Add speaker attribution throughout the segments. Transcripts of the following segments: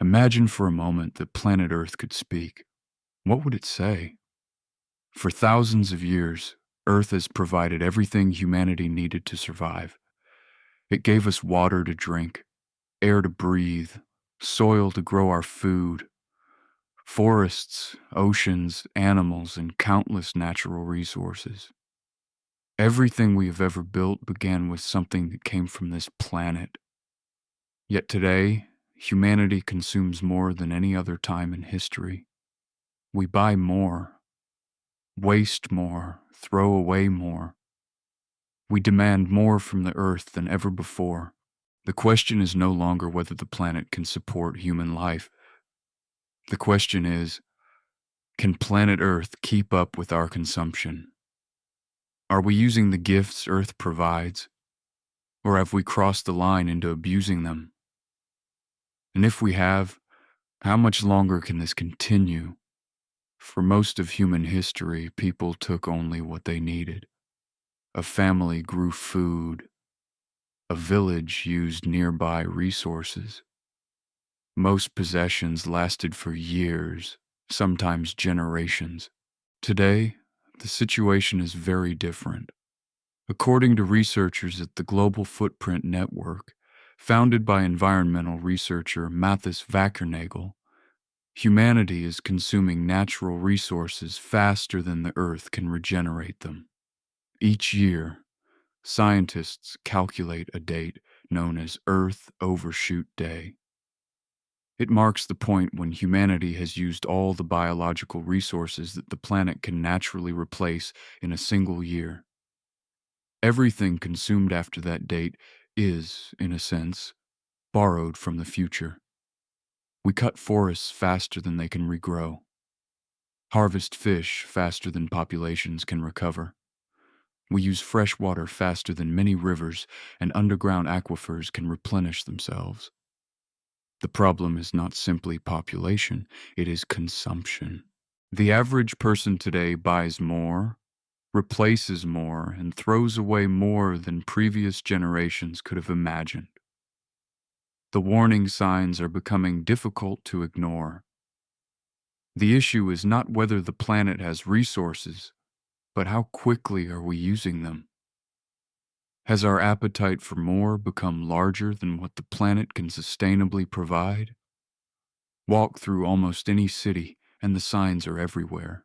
Speaker 1: Imagine for a moment that planet Earth could speak. What would it say? For thousands of years, Earth has provided everything humanity needed to survive. It gave us water to drink, air to breathe, soil to grow our food, forests, oceans, animals, and countless natural resources. Everything we have ever built began with something that came from this planet. Yet today, humanity consumes more than any other time in history. We buy more, waste more, throw away more. We demand more from the earth than ever before. The question is no longer whether the planet can support human life. The question is, can planet Earth keep up with our consumption? Are we using the gifts Earth provides, or have we crossed the line into abusing them? And if we have, how much longer can this continue? For most of human history, people took only what they needed. A family grew food. A village used nearby resources. Most possessions lasted for years, sometimes generations. Today, the situation is very different. According to researchers at the Global Footprint Network, founded by environmental researcher Mathis Wackernagel, humanity is consuming natural resources faster than the Earth can regenerate them. Each year, scientists calculate a date known as Earth Overshoot Day. It marks the point when humanity has used all the biological resources that the planet can naturally replace in a single year. Everything consumed after that date is, in a sense, borrowed from the future. We cut forests faster than they can regrow. Harvest fish faster than populations can recover. We use fresh water faster than many rivers and underground aquifers can replenish themselves. The problem is not simply population, it is consumption. The average person today buys more, replaces more, and throws away more than previous generations could have imagined. The warning signs are becoming difficult to ignore. The issue is not whether the planet has resources, but how quickly are we using them? Has our appetite for more become larger than what the planet can sustainably provide? Walk through almost any city, and the signs are everywhere.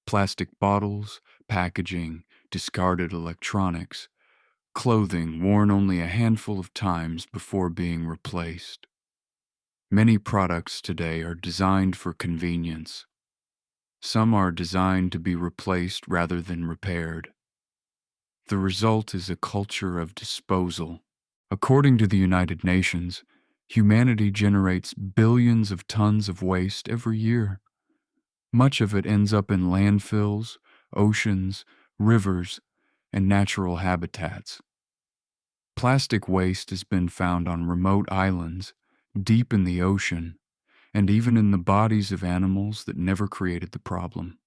Speaker 1: Plastic bottles, packaging, discarded electronics, clothing worn only a handful of times before being replaced. Many products today are designed for convenience. Some are designed to be replaced rather than repaired. The result is a culture of disposal. According to the United Nations, humanity generates billions of tons of waste every year. Much of it ends up in landfills, oceans, rivers, and natural habitats. Plastic waste has been found on remote islands, deep in the ocean, and even in the bodies of animals that never created the problem.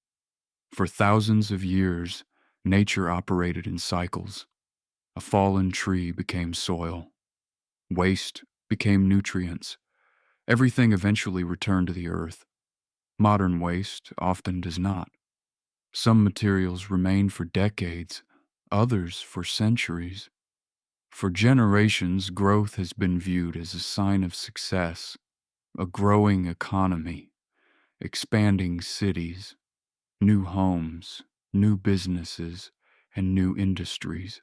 Speaker 1: For thousands of years, nature operated in cycles. A fallen tree became soil. Waste became nutrients. Everything eventually returned to the earth. Modern waste often does not. Some materials remain for decades, others for centuries. For generations, growth has been viewed as a sign of success, a growing economy, expanding cities, new homes, new businesses, and new industries.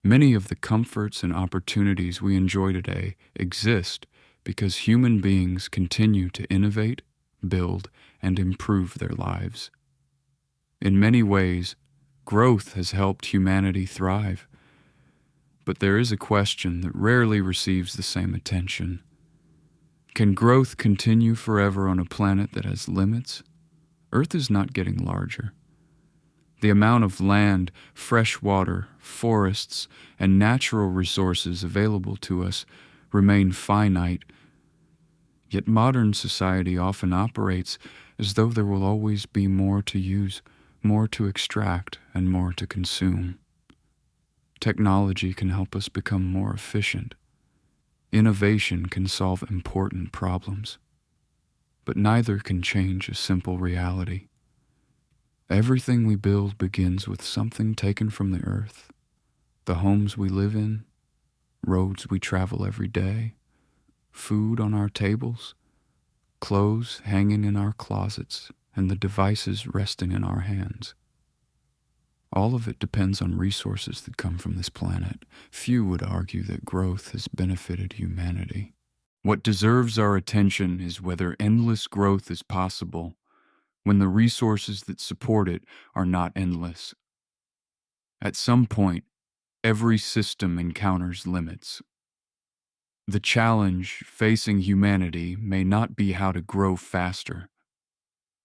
Speaker 1: Many of the comforts and opportunities we enjoy today exist because human beings continue to innovate, build, and improve their lives. In many ways, growth has helped humanity thrive. But there is a question that rarely receives the same attention. Can growth continue forever on a planet that has limits? Earth is not getting larger. The amount of land, fresh water, forests, and natural resources available to us remain finite. Yet modern society often operates as though there will always be more to use, more to extract, and more to consume. Technology can help us become more efficient. Innovation can solve important problems. but neither can change a simple reality. Everything we build begins with something taken from the earth. The homes we live in, roads we travel every day, food on our tables, clothes hanging in our closets, and the devices resting in our hands. All of it depends on resources that come from this planet. Few would argue that growth has benefited humanity. What deserves our attention is whether endless growth is possible when the resources that support it are not endless. At some point, every system encounters limits. The challenge facing humanity may not be how to grow faster.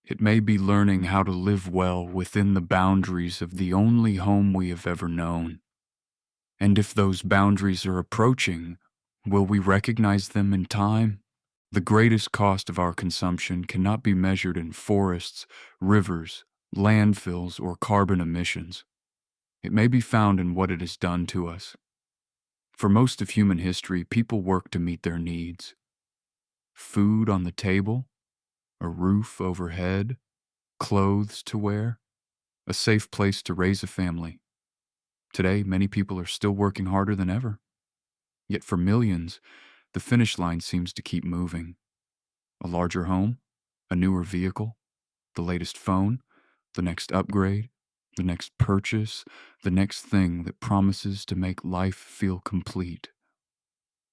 Speaker 1: It may be learning how to live well within the boundaries of the only home we have ever known. And if those boundaries are approaching, will we recognize them in time? The greatest cost of our consumption cannot be measured in forests, rivers, landfills, or carbon emissions. It may be found in what it has done to us. For most of human history, people worked to meet their needs. Food on the table, a roof overhead, clothes to wear, a safe place to raise a family. Today, many people are still working harder than ever. Yet for millions, the finish line seems to keep moving. A larger home, a newer vehicle, the latest phone, the next upgrade, the next purchase, the next thing that promises to make life feel complete.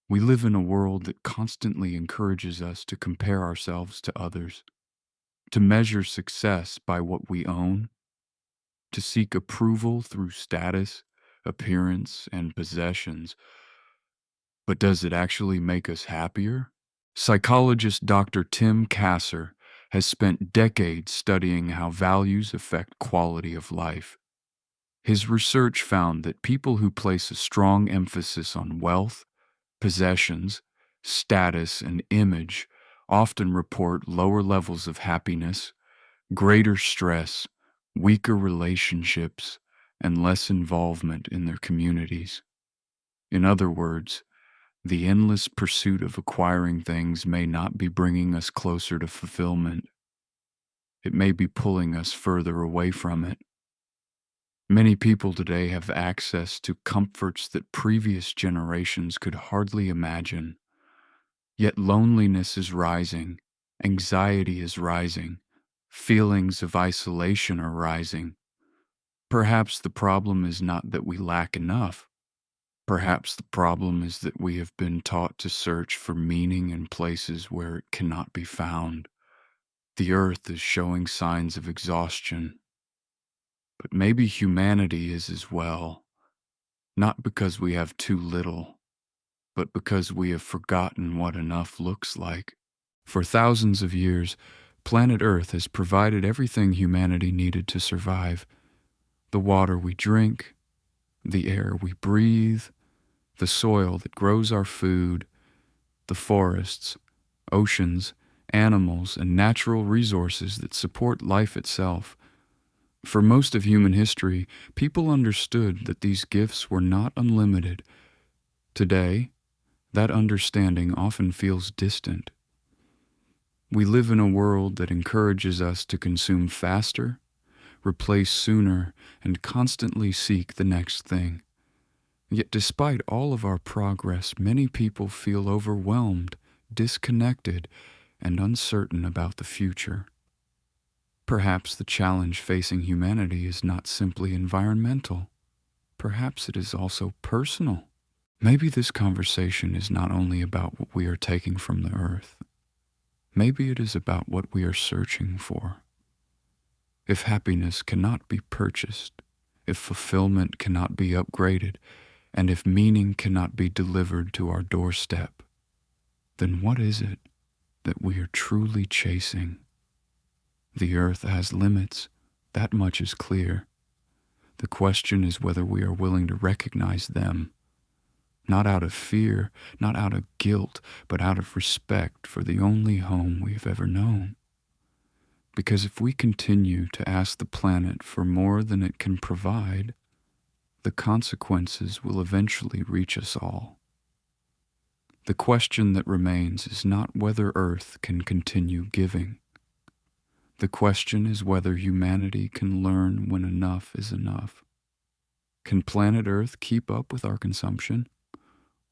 Speaker 1: We live in a world that constantly encourages us to compare ourselves to others, to measure success by what we own, to seek approval through status, appearance, and possessions. But does it actually make us happier? Psychologist Dr. Tim Kasser has spent decades studying how values affect quality of life. His research found that people who place a strong emphasis on wealth, possessions, status, and image often report lower levels of happiness, greater stress, weaker relationships, and less involvement in their communities. In other words, the endless pursuit of acquiring things may not be bringing us closer to fulfillment. It may be pulling us further away from it. Many people today have access to comforts that previous generations could hardly imagine. Yet loneliness is rising, anxiety is rising, feelings of isolation are rising. Perhaps the problem is not that we lack enough. Perhaps the problem is that we have been taught to search for meaning in places where it cannot be found. The earth is showing signs of exhaustion. But maybe humanity is as well, not because we have too little, but because we have forgotten what enough looks like. For thousands of years, planet Earth has provided everything humanity needed to survive. The water we drink, the air we breathe, the soil that grows our food, the forests, oceans, animals, and natural resources that support life itself. For most of human history, people understood that these gifts were not unlimited. Today, that understanding often feels distant. We live in a world that encourages us to consume faster, replace sooner, and constantly seek the next thing. Yet despite all of our progress, many people feel overwhelmed, disconnected, and uncertain about the future. Perhaps the challenge facing humanity is not simply environmental. Perhaps it is also personal. Maybe this conversation is not only about what we are taking from the earth. Maybe it is about what we are searching for. If happiness cannot be purchased, if fulfillment cannot be upgraded, and if meaning cannot be delivered to our doorstep, then what is it that we are truly chasing? The earth has limits, that much is clear. The question is whether we are willing to recognize them, not out of fear, not out of guilt, but out of respect for the only home we've ever known. Because if we continue to ask the planet for more than it can provide, the consequences will eventually reach us all. The question that remains is not whether Earth can continue giving. The question is whether humanity can learn when enough is enough. Can planet Earth keep up with our consumption?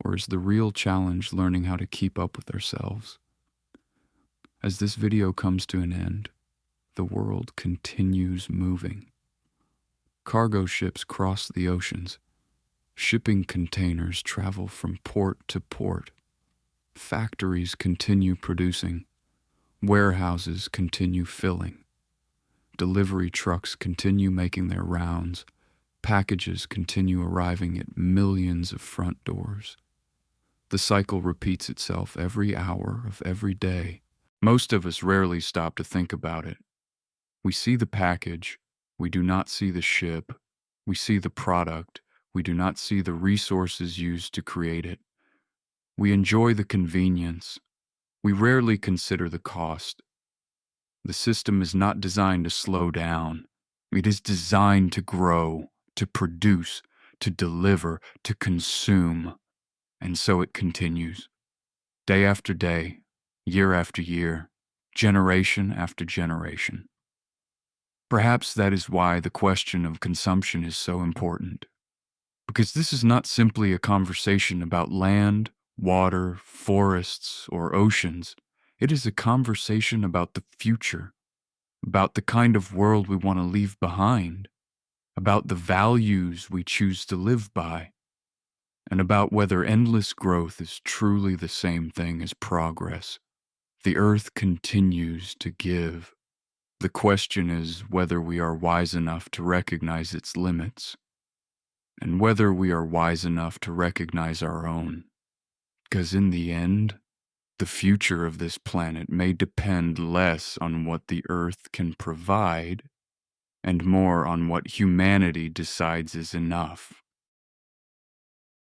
Speaker 1: Or is the real challenge learning how to keep up with ourselves? As this video comes to an end, the world continues moving. Cargo ships cross the oceans. Shipping containers travel from port to port. Factories continue producing. Warehouses continue filling. Delivery trucks continue making their rounds. Packages continue arriving at millions of front doors. The cycle repeats itself every hour of every day. Most of us rarely stop to think about it. We see the package. We do not see the ship. We see the product. We do not see the resources used to create it. We enjoy the convenience. We rarely consider the cost. The system is not designed to slow down. It is designed to grow, to produce, to deliver, to consume. And so it continues. Day after day, year after year, generation after generation. Perhaps that is why the question of consumption is so important. Because this is not simply a conversation about land, water, forests, or oceans. It is a conversation about the future, about the kind of world we want to leave behind, about the values we choose to live by, and about whether endless growth is truly the same thing as progress. The earth continues to give. The question is whether we are wise enough to recognize its limits, and whether we are wise enough to recognize our own. Because in the end, the future of this planet may depend less on what the earth can provide and more on what humanity decides is enough.